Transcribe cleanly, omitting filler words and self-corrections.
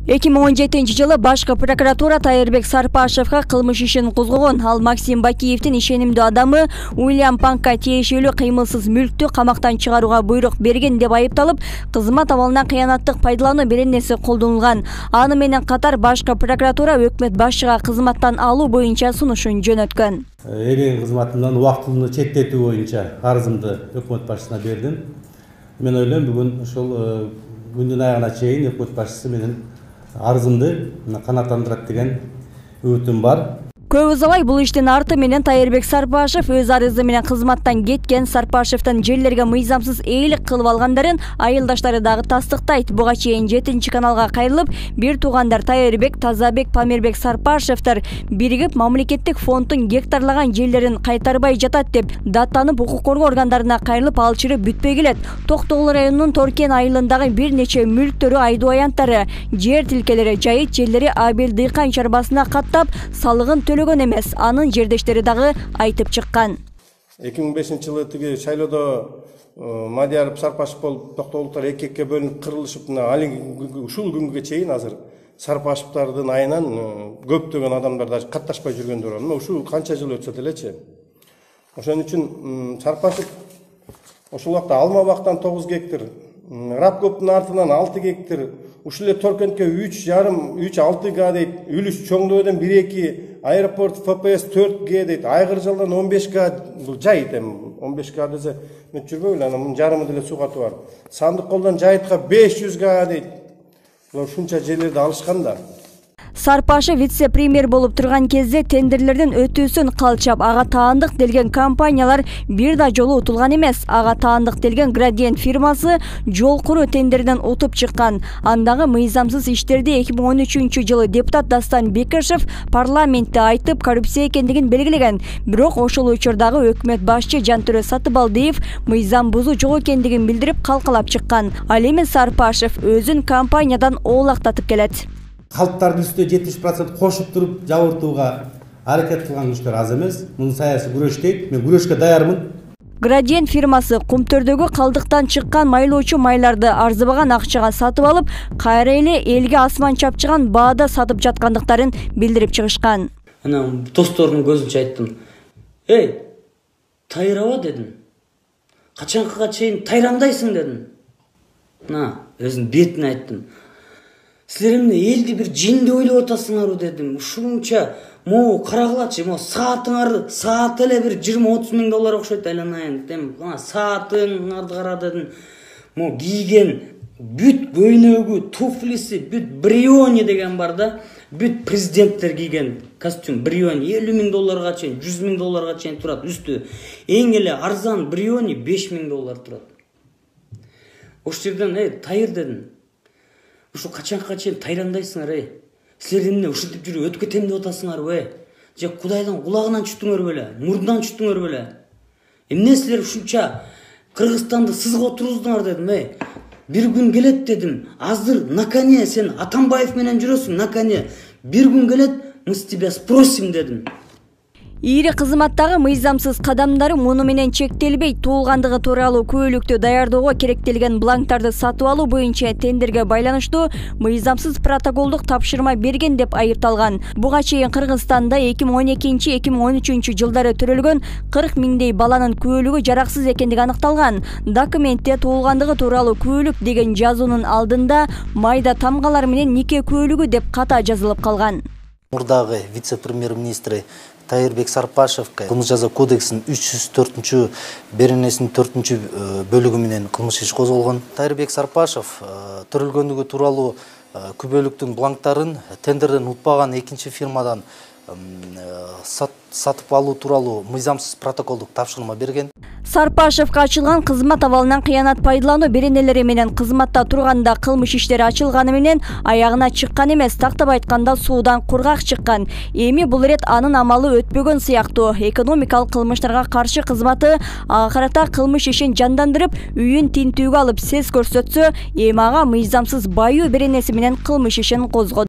2017-жылы башкы прокуратура Тайырбек Сарпашевга кылмыш ишин козгогон. Ал Максим Бакиевдин ишенимдүү адамы Уильям Панкка тиешелүү кыймылсыз мүлктү камактан чыгарууга буйрук берген деп айыпталып, кызмат абалынан кыянаттык пайдалануу беренеси колдонулган. Аны менен катар башкы прокуратура өкмөт башчыга кызматтан алуу боюнча сунушун жөнөткөн. Эрен кызматымдан убактылуу четтетүү боюнча арызымды өкмөт башчысына бердим. Мен ойлойм, бүгүн ошол күндүн аягына чейин өкмөт башчысы менен арызымды канааттандырат деген үмүтүм бар. Көп узабай бул иштин арты менен Тайырбек Сарпашев өз арызы менен кызматтан кеткен. Сарпашевдин жерлерге мыйзамсыз ээлик кылып алгандарын айылдаштары дагы тастыктайт. Буга чейин 7-каналга кайрылып, бир туугандар Тайырбек, Тазабек, Памирбек Сарпашевдер биригип мамлекеттик фонддун гектарлаган жерлерин кайтарбай жатат деп даттанып, укук коргоо органдарына кайрылып алчырып бүтпөй келет. Токтогул районунун Торкен айылындагы бир нече мүлктөрү, айдоо аянттары, жер тилкелери, жайыт жерлери Абел дыйкан чарбасына каттап, салыгын төлөгөн эмес, анын жердештери дагы айтып чыккан. 2005-жылы тиги шайлоодо Мадияров Сарпашев болуп токтогулуктар эки-экиге бөлүнүп кырылышып, ушул күнгө чейин азыр Сарпашевдардын айынан көптөгөн адамдар да катташпай жүргөндөр бар. Ушул канча жыл өтсө делечи. Ошон үчүн Сарпашев ошол убакта Алмабактан 9 гектар, Рапкоптун артынан 6 гектар, ушул эле Торкентке 3,5-3,6 га дейт, Үлүс Чоңдөөдөн 1-2, аэропорт ФПС 4 га дейт, Айгыржалдан 15 га, бул жайыт эми 15 га десе мен жүрбөйм эле, анын жарымы деле суу катуу бар. Сандык колдон жайытка 500 га дейт. Булар ушунча жерлерди алышкан да. Сарпашев вице-премьер болуп турган кезде тендерлердин өтүүсүн калчап, ага таандык делген компаниялар бир да жолу утулган эмес. Ага таандык делген Градиент фирмасы жол куруу тендерден утуп чыккан. Андагы мыйзамсыз иштерди 2013-жылы депутат Дастан Бекешев парламентте айтып, коррупция экендигин белгилеген. Бирок ошол учурдагы өкмөт башчы Жантөрө Сатыбалдиев мыйзам бузуу жок экендигин билдирип калкалап чыккан. Ал эми Сарпашев өзүн компаниядан оолактатып келет. Калптардын үстүнө 70% кошуп туруп жабыртууга аракет кылган күчтөр аз эмес. Муну саясий күрөш дейт. Мен күрөшкө даярмын. Градиент фирмасы кумтөрдөгү калдыктан чыккан майлоочу майларды арзыбаган акчага сатып алып, кайра эле элге асман чапчыган баада сатып жаткандыктарын билдирип чыгышкан. Ана достордун көзүнчө айттым. Эй, тайраба дедим. Качанкыга чейин тайрандайсың дедим. Өзүнүн бетине айттым. Силер эмне элди бир жинди ойлоп атасыңарбы дедим. Ушунча могу карагылачы, могу саат эле бир 20-30 миң доллар окшойт айланайын дедим. Саатыңарды кара дедим. Могу кийген бүт көйнөгү, туфлиси, бүт Бриони деген бар да. Бүт президенттер кийген костюм Бриони 50 миң долларга чейин, 100 миң долларга чейин турат. Үстү эң эле арзан Бриони 5 миң доллар турат. Ошол жерден тайыр дедим. Ушу качанга чейин тайрандайсыңар, Силер эмне ушинтип жүрүп өтүп кетем деп атасыңарбы, Же Кудайдын кулагынан чүттүңөр беле, мурдунан чүттүңөр беле? Эмне силер ушунча Кыргызстанды сызга отуруздуңар дедим, Бир күн келет дедим. Азыр на коне сен Атамбаев менен жүрөсүң, на коне. Бир күн келет, мы с тебя спросим дедим. Ири кызматтагы мыйзамсыз кадамдары муну менен чектелбей, туулгандыгы тууралуу күбөлүктү даярдоого керектелген бланктарды сатып алуу боюнча тендерге байланыштуу мыйзамсыз протоколдук тапшырма берген деп айыпталган. Буга чейин Кыргызстанда 2012-2013 жылдары төрөлгөн 40 миңдей баланын күбөлүгү жараксыз экендиги аныкталган. Документте туулгандыгы тууралуу күбөлүк деген жазуунун алдында майда тамгалар менен нике күбөлүгү деп ката жазылып калган. Мурдагы вице-премьер-министри Тайырбек Сарпашевка кылмыш жаза кодексинин 304 беренесинин 4 бөлүгү менен кылмыш иш козголгон. Тайырбек Сарпашев төрөлгөндүгү тууралуу күбөлүктүн бланктарын тендерден утпаган экинчи фирмадан сатып алуу тууралуу мыйзамсыз протоколдук тапшырма берген. Сарпашевка ачылган кызмат абалынан кыянат пайдалануу беренелери менен кызматта турганда кылмыш иштери ачылганы менен аягына чыккан эмес, тактап айтканда суудан кургак чыккан. Эми бул ирет анын амалы өтпөгөн сыяктуу. Экономикалык кылмыштарга каршы кызматы ага карата кылмыш ишин жандандырып, үйүн тинтүүгө алып сес көрсөтсө, эми ага мыйзамсыз байуу беренеси менен кылмыш ишин козгоду.